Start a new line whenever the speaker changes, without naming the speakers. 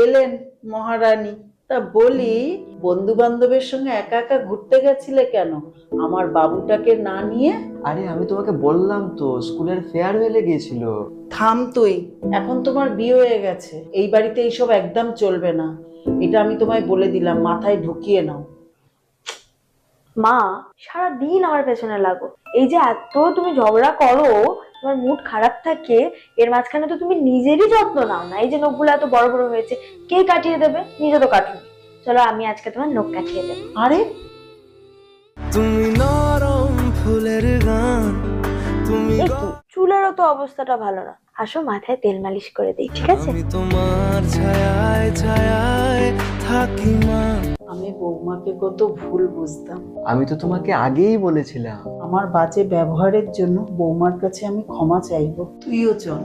এলেন মহারানী। তা বলি, বন্ধু বান্ধবের সঙ্গে একা একা ঘুরতে গেছিলে কেন আমার বাবুটাকে না নিয়ে?
আরে আমি তোমাকে বললাম তো, স্কুলের ফেয়ারওয়েলে গিয়েছিল।
থাম তুই। এখন তোমার বিয়ে হয়ে গেছে, এই বাড়িতে এইসব একদম চলবে না। এটা আমি তোমায় বলে দিলাম, মাথায় ঢুকিয়ে নাও।
মা, সারা দিন আমার পেছনে লাগো। এই যে এত তুমি ঝগড়া করো, তোমার মুড খারাপ থাকে, এর মাঝখানে তো তুমি নিজেরই যত্ন নাও না। এই যে নখগুলো এত বড় বড় হয়েছে, কে কাটিয়ে দেবে? নিজে তো কাটুনি। চলো আমি আজকে তোমার নখ কাটিয়ে দেবো।
আরে
তুমি নরম ফুলের গান, তুমি
এই কি, চুলেরও তো অবস্থাটা ভালো না। আসো মাথায় তেল মালিশ করে দিই, ঠিক আছে?
আমি তোমার ছায়ায় ছায়ায় থাকি মা।
আমি বৌমাকে কত ভুল বুঝতাম।
আমি তো তোমাকে আগেই বলেছিলাম।
আমার বাজে ব্যবহারের জন্য বৌমার কাছে আমি ক্ষমা চাইবো। তুইও চল।